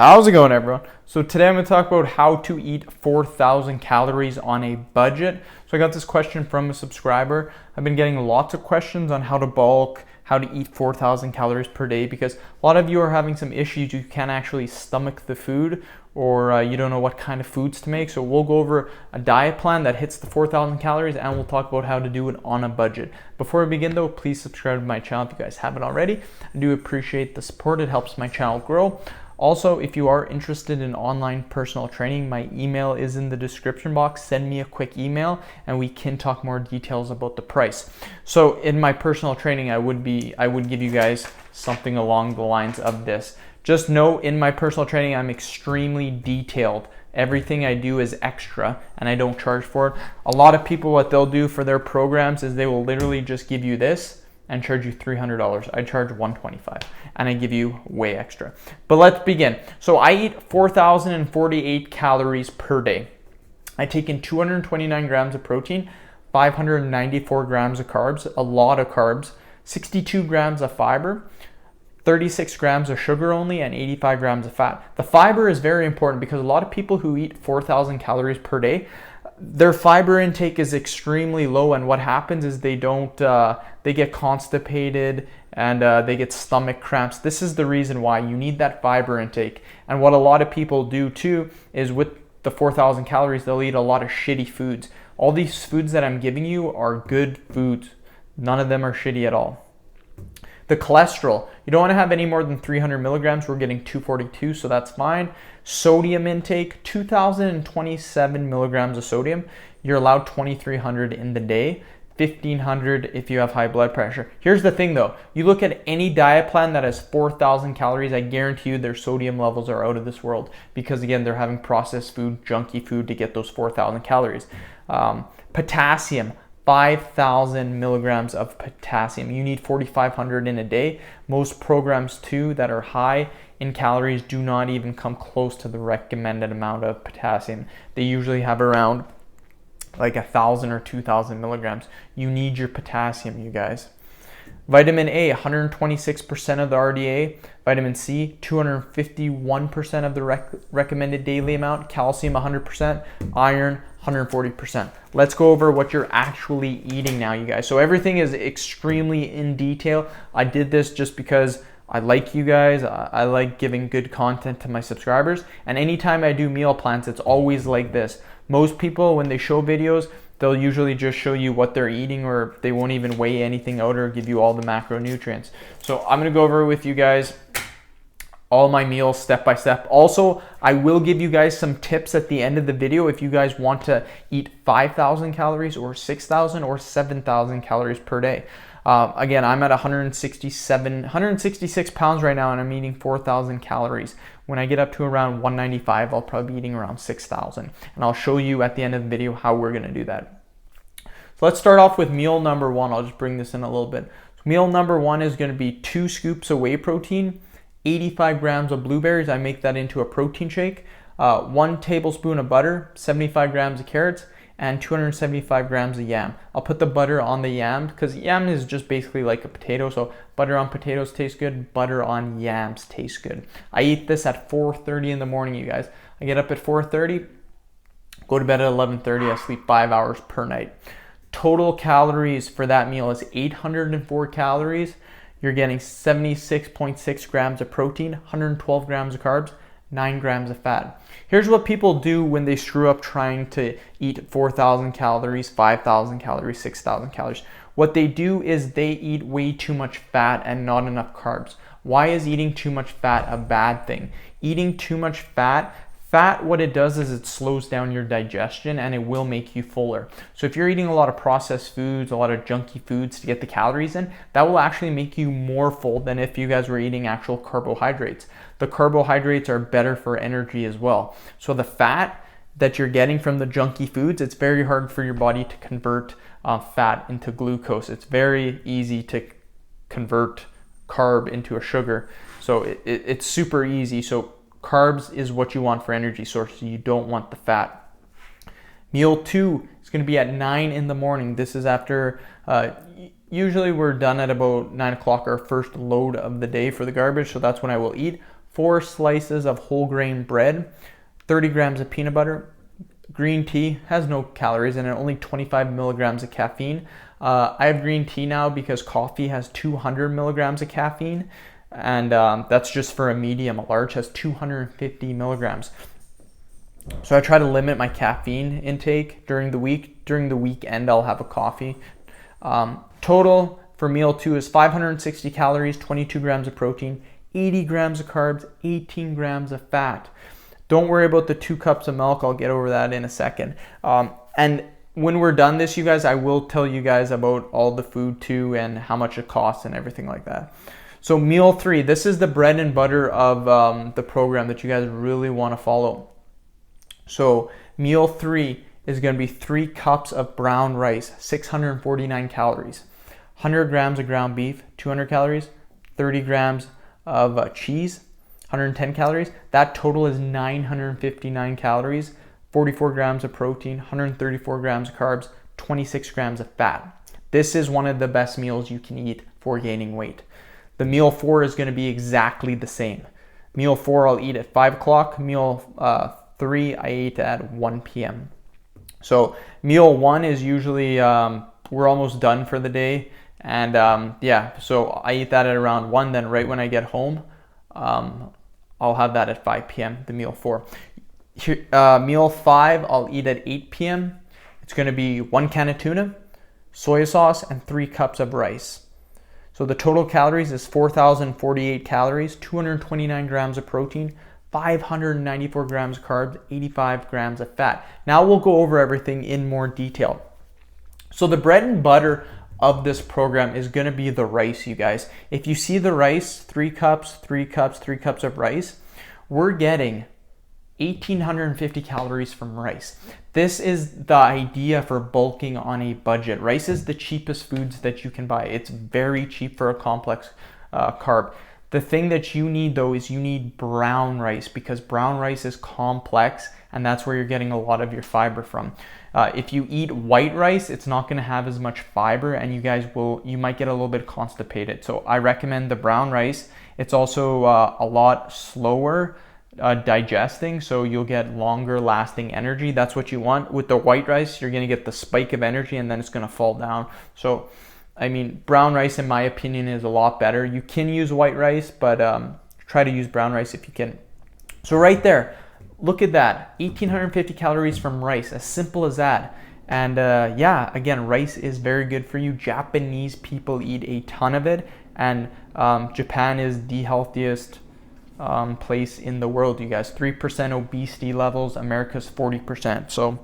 How's it going, everyone? So today I'm going to talk about how to eat 4,000 calories on a budget. So I got this question from a subscriber. I've been getting lots of questions on how to bulk, how to eat 4,000 calories per day, because a lot of you are having some issues. You can't actually stomach the food, or you don't know what kind of foods to make. So we'll go over a diet plan that hits the 4,000 calories, and we'll talk about how to do it on a budget. Before we begin though, please subscribe to my channel if you guys haven't already. I do appreciate the support. It helps my channel grow. Also, if you are interested in online personal training, my email is in the description box. Send me a quick email and we can talk more details about the price. So in my personal training, I would give you guys something along the lines of this. Just know in my personal training, I'm extremely detailed. Everything I do is extra and I don't charge for it. A lot of people, what they'll do for their programs is they will literally just give you this and charge you $300. I charge $125 and I give you way extra. But let's begin. So I eat 4,048 calories per day. I take in 229 grams of protein, 594 grams of carbs, a lot of carbs, 62 grams of fiber, 36 grams of sugar only, and 85 grams of fat. The fiber is very important because a lot of people who eat 4,000 calories per day, their fiber intake is extremely low, and what happens is they get constipated and they get stomach cramps. This is the reason why you need that fiber intake. And what a lot of people do too is with the 4,000 calories, they'll eat a lot of shitty foods. All these foods that I'm giving you are good foods. None of them are shitty at all. The cholesterol, you don't want to have any more than 300 milligrams. We're getting 242, so that's fine. Sodium intake, 2,027 milligrams of sodium. You're allowed 2,300 in the day, 1,500 if you have high blood pressure. Here's the thing though, you look at any diet plan that has 4,000 calories, I guarantee you their sodium levels are out of this world because again, they're having processed food, junky food to get those 4,000 calories. Potassium, 5,000 milligrams of potassium. You need 4,500 in a day. Most programs too that are high in calories do not even come close to the recommended amount of potassium. They usually have around like 1,000 or 2,000 milligrams. You need your potassium, you guys. Vitamin A, 126% of the RDA. Vitamin C, 251% of the recommended daily amount. Calcium, 100%. Iron, 140%. Let's go over what you're actually eating now, you guys. So everything is extremely in detail. I did this just because I like you guys. I like giving good content to my subscribers. And anytime I do meal plans, it's always like this. Most people, when they show videos, they'll usually just show you what they're eating, or they won't even weigh anything out or give you all the macronutrients. So I'm gonna go over with you guys all my meals step by step. Also, I will give you guys some tips at the end of the video if you guys want to eat 5,000 calories or 6,000 or 7,000 calories per day. Again, I'm at 166 pounds right now and I'm eating 4,000 calories. When I get up to around 195, I'll probably be eating around 6,000. And I'll show you at the end of the video how we're gonna do that. So let's start off with meal number one. I'll just bring this in a little bit. So meal number one is gonna be 2 scoops of whey protein, 85 grams of blueberries. I make that into a protein shake. 1 tablespoon of butter, 75 grams of carrots, and 275 grams of yam. I'll put the butter on the yam because yam is just basically like a potato. So butter on potatoes tastes good. Butter on yams tastes good. I eat this at 4:30 in the morning, you guys. I get up at 4:30, go to bed at 11:30. I sleep 5 hours per night. Total calories for that meal is 804 calories. You're getting 76.6 grams of protein, 112 grams of carbs, 9 grams of fat. Here's what people do when they screw up trying to eat 4,000 calories, 5,000 calories, 6,000 calories. What they do is they eat way too much fat and not enough carbs. Why is eating too much fat a bad thing? Eating too much fat, what it does is it slows down your digestion and it will make you fuller. So if you're eating a lot of processed foods, a lot of junky foods to get the calories in, that will actually make you more full than if you guys were eating actual carbohydrates. The carbohydrates are better for energy as well. So the fat that you're getting from the junky foods, it's very hard for your body to convert fat into glucose. It's very easy to convert carb into a sugar. So it's super easy. So carbs is what you want for energy source. You don't want the fat. Meal 2 is going to be at 9 in the morning. This is after, usually we're done at about 9 o'clock, our first load of the day for the garbage. So that's when I will eat 4 slices of whole grain bread, 30 grams of peanut butter. Green tea has no calories in it, only 25 milligrams of caffeine. I have green tea now because coffee has 200 milligrams of caffeine, and that's just for a medium. A large has 250 milligrams. So I try to limit my caffeine intake during the week. During the weekend, I'll have a coffee. Total for meal 2 is 560 calories, 22 grams of protein, 80 grams of carbs, 18 grams of fat. Don't worry about the 2 cups of milk. I'll get over that in a second. And when we're done this, you guys, I will tell you guys about all the food too and how much it costs and everything like that. So meal 3, this is the bread and butter of the program that you guys really want to follow. So meal 3 is going to be 3 cups of brown rice, 649 calories, 100 grams of ground beef, 200 calories, 30 grams of cheese, 110 calories. That total is 959 calories, 44 grams of protein, 134 grams of carbs, 26 grams of fat. This is one of the best meals you can eat for gaining weight. The meal 4 is going to be exactly the same. Meal 4 I'll eat at 5 o'clock. Meal 3 I eat at 1 p.m. So meal 1 is usually, we're almost done for the day. And yeah, so I eat that at around 1. Then right when I get home, I'll have that at 5 p.m., the meal 4. Meal 5, I'll eat at 8 p.m. It's going to be 1 can of tuna, soy sauce, and 3 cups of rice. So the total calories is 4,048 calories, 229 grams of protein, 594 grams of carbs, 85 grams of fat. Now we'll go over everything in more detail. So the bread and butter of this program is going to be the rice, you guys. If you see the rice, 3 cups, 3 cups, 3 cups of rice, we're getting 1,850 calories from rice. This is the idea for bulking on a budget. Rice is the cheapest foods that you can buy. It's very cheap for a complex carb. The thing that you need though is you need brown rice, because brown rice is complex and that's where you're getting a lot of your fiber from. If you eat white rice, it's not going to have as much fiber and you might get a little bit constipated. So I recommend the brown rice. It's also a lot slower digesting, so you'll get longer lasting energy. That's what you want. With the white rice, you're going to get the spike of energy and then it's going to fall down. So I mean, brown rice in my opinion is a lot better. You can use white rice, but try to use brown rice if you can. So right there, look at that, 1,850 calories from rice, as simple as that. And yeah, again, rice is very good for you. Japanese people eat a ton of it, and Japan is the healthiest place in the world, you guys. 3% obesity levels, America's 40%. So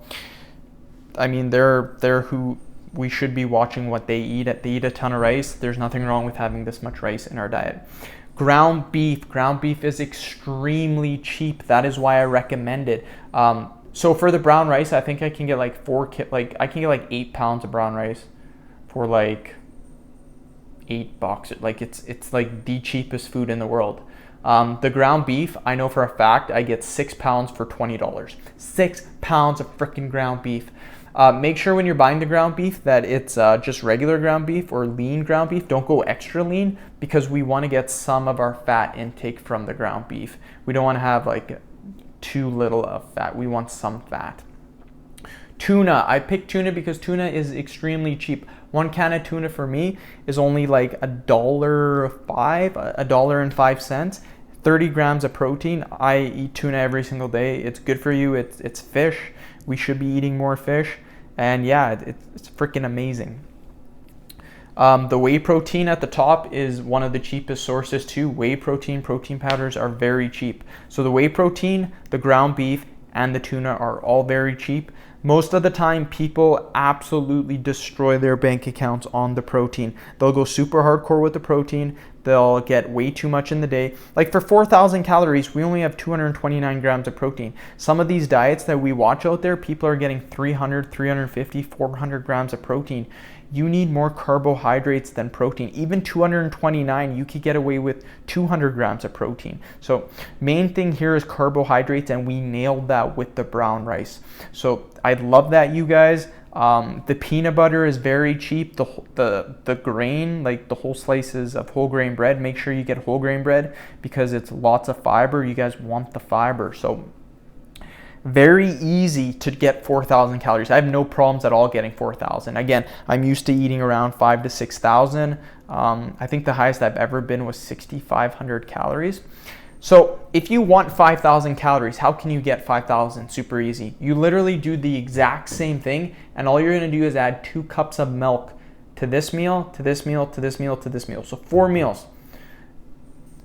I mean, they're who we should be watching what they eat. They eat a ton of rice. There's nothing wrong with having this much rice in our diet. Ground beef is extremely cheap. That is why I recommend it. So for the brown rice, I think I can get like 8 pounds of brown rice for like $8. Like it's like the cheapest food in the world. The ground beef, I know for a fact I get 6 pounds for $20. 6 pounds of freaking ground beef. Make sure when you're buying the ground beef that it's just regular ground beef or lean ground beef. Don't go extra lean, because we want to get some of our fat intake from the ground beef. We don't want to have like too little of fat. We want some fat. Tuna, I picked tuna because tuna is extremely cheap. 1 can of tuna for me is only like $1.05. 30 grams of protein. I eat tuna every single day. It's good for you. It's fish. We should be eating more fish. And yeah, it's freaking amazing. The whey protein at the top is one of the cheapest sources too. Whey protein powders are very cheap. So the whey protein, the ground beef, and the tuna are all very cheap. Most of the time, people absolutely destroy their bank accounts on the protein. They'll go super hardcore with the protein. They'll get way too much in the day. Like for 4,000 calories, we only have 229 grams of protein. Some of these diets that we watch out there, people are getting 300, 350, 400 grams of protein. You need more carbohydrates than protein. Even 229, you could get away with 200 grams of protein. So main thing here is carbohydrates, and we nailed that with the brown rice. So I love that, you guys. The peanut butter is very cheap. The grain, like the whole slices of whole grain bread, make sure you get whole grain bread because it's lots of fiber. You guys want the fiber. So very easy to get 4,000 calories. I have no problems at all getting 4,000. Again, I'm used to eating around 5,000 to 6,000. I think the highest I've ever been was 6,500 calories. So if you want 5,000 calories, how can you get 5,000? Super easy. You literally do the exact same thing, and all you're gonna do is add 2 cups of milk to this meal, to this meal, to this meal, to this meal. So 4 meals.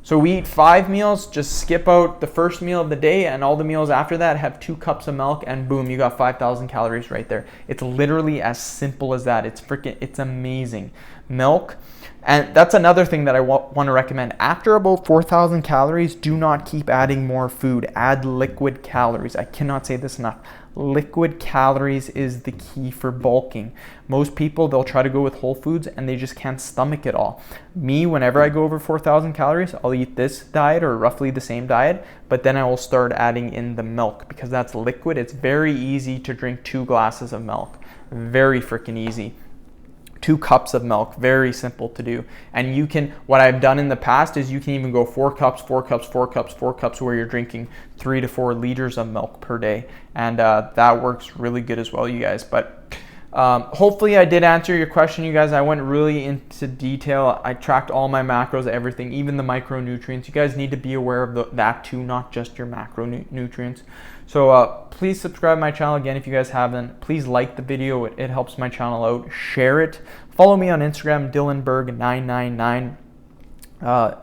So we eat 5 meals, just skip out the first meal of the day, and all the meals after that have 2 cups of milk, and boom, you got 5,000 calories right there. It's literally as simple as that. It's amazing. Milk. And that's another thing that I want to recommend. After about 4,000 calories, do not keep adding more food. Add liquid calories. I cannot say this enough. Liquid calories is the key for bulking. Most people, they'll try to go with whole foods and they just can't stomach it all. Me, whenever I go over 4,000 calories, I'll eat this diet or roughly the same diet, but then I will start adding in the milk because that's liquid. It's very easy to drink 2 glasses of milk. Very freaking easy. 2 cups of milk, very simple to do. And you can, what I've done in the past is you can even go 4 cups, 4 cups, 4 cups, 4 cups, where you're drinking 3 to 4 liters of milk per day. And that works really good as well, you guys. But hopefully I did answer your question, you guys. I went really into detail. I tracked all my macros, everything, even the micronutrients. You guys need to be aware of that too, not just your macronutrients. So please subscribe to my channel again if you guys haven't. Please like the video. It helps my channel out. Share it. Follow me on Instagram, DylanBerg999.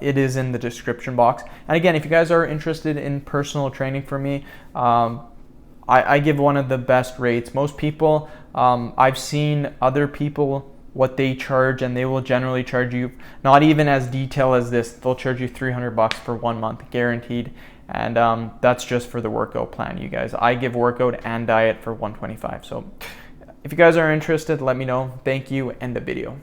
It is in the description box. And again, if you guys are interested in personal training for me, I give one of the best rates. Most people, I've seen other people what they charge, and they will generally charge you not even as detailed as this. They'll charge you $300 for 1 month, guaranteed. And that's just for the workout plan, you guys. I give workout and diet for $125. So if you guys are interested, let me know. Thank you. End the video.